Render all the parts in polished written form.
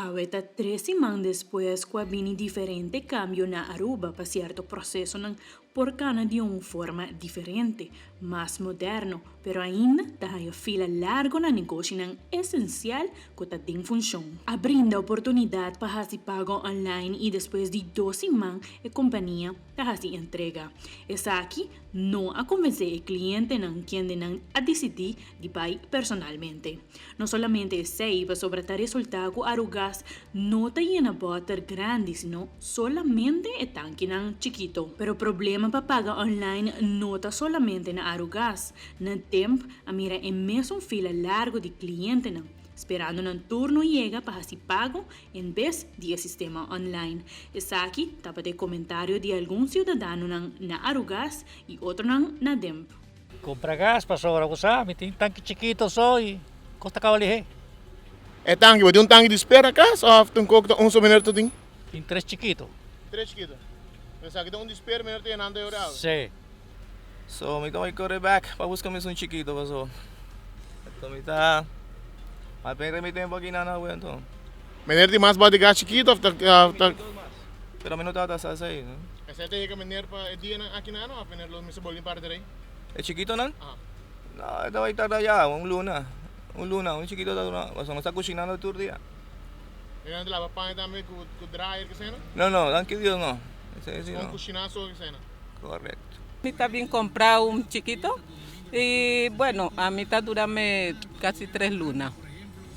aweta 3 semanas después que vini diferente cambio na Aruba para certo processo ng porcana de uma forma diferente, mais moderno, pero ainda tayo fila largo na negócio ng essencial que tá tem função. Abrindo a oportunidade para se pago online e depois de 12 semanas a companhia tá se entrega. Essa aqui não a convencer o cliente não quem não a decidir de pagar personalmente. Não somente sei para sobre o resultado Arugas não tá na botar grande, sino solamente é tanque não chiquito. Pero o problema para pagar online não tá solamente na Arugas. Na tempo, a mira é mesmo fila largo de cliente não. Esperando um turno chega para se pago em vez de sistema online. Essa aqui tapa de comentário de algum cidadão na Arugas e outro na DEMP. Compra gas para sobra ko sa amin. Tem tanque chiquito só e costa kawalihe. É tanque, vai ter tanque de espera cá? Ou tem coco de 11 minutos tem? Tem 3 chiquito. 3 chiquito. Mas aqui tem de espera minuto e nada euro. Sí. So, may kami corre back. Pabus kami sa chiquito pa so. At kami ta. Malpere may tempo ginanawan to. Meneer die mas body gas chiquito of Pero minutata sa say. Essa tem que meneer para dia na aqui na ano, a meneer los misa bolin para dere. Eh chiquito nan? Ah. Na, ito ay tada ya, un luna. Un luna, un chiquito ta na. Basta sa kusina na tour dia. Yan de la pa também com dryer que cena. No, thank you Dios no. Ese Com no. cochinazo que cena. Correcto. Está bien comprar un chiquito y bueno, a mí está durame casi 3 lunas.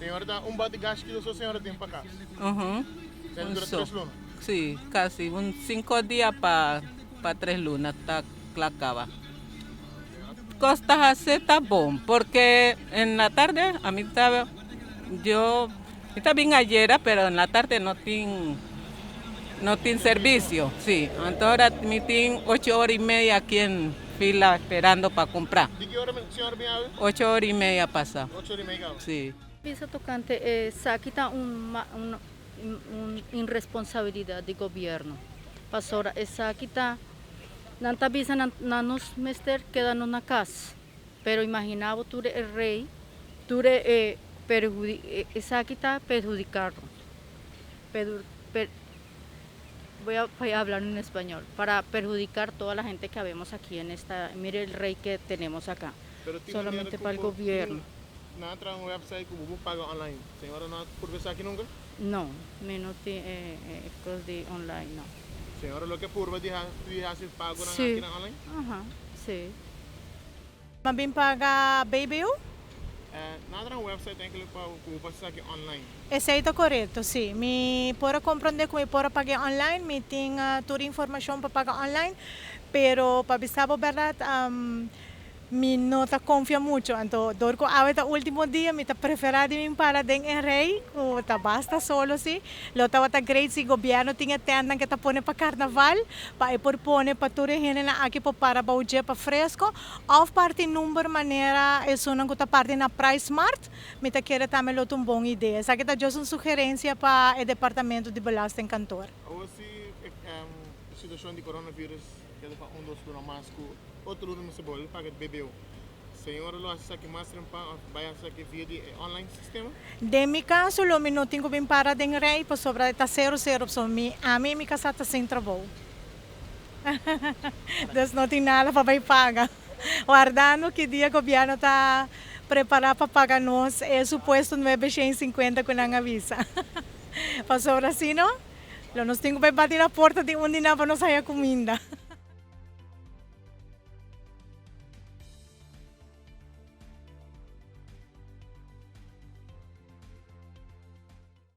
Senhora, body gas chiquito só senhora tem para cá. Sen dura So, 3 lunas. Sí, casi, 5 días para 3 lunas está acaba. Costas hace está bom, porque en la tarde a mí estaba, está bien ayer, pero en la tarde no tiene servicio, sí. Entonces ahora me tienen 8 horas y media aquí en fila esperando para comprar. ¿De qué hora senhora vem a 8 horas y media pasa, 8 horas e meia. sí. Visa tocante esa quita una irresponsabilidad del gobierno. Pasora esa quita nanta visa nanos mester quedan una casa. Pero imaginaba tú el rey, tú esa quita perjudicarlo. Voy a hablar en español para perjudicar toda la gente que vemos aquí en esta. Mire el rey que tenemos acá. Solamente para el gobierno. Na entra un website que você paga online. Senhora não por ver aqui nunca? No, menos cosas de online, no. Senhora, lo que por ver se pago na Sí. aqui na online? Ajá, sí. Mabim paga baby u? Na entra un website tem que para aqui online. Esse aí está correto, sim. Me pode compreender que me pode pagar online, me tem toda a informação para pagar online, pero para saber a verdade, me não tá confia muito. Então, dorco ahorita último dia, me tá preferido me para den en rei, o tá basta solo sim. Lo tá great se governo tinha tenda que tá pone para carnaval, para por pone para toda gente na aqui para baúje para fresco, ou parte número maneira é só não que tá parte na Price Smart, me tá querer também lo uma boa ideia. Essa aqui tá just uma sugerência para o departamento de belasting cantor. Ou se a situação de coronavírus, que é para dos do máscara, outro lugar no cebola, paga de bebeu. Senhora, lo hace aqui mais tempo, vai aqui via de online sistema? De mi caso, lo não tenho bem para den rei, para sobra está 0 so a mim me casa está sem trabalho. Então não tem nada para pagar. Guardando que dia o governo está preparado para pagar nós, é suposto 950 com a visa. Para sobra assim, não? Nós temos que bater na porta de onde não para nos sair comida.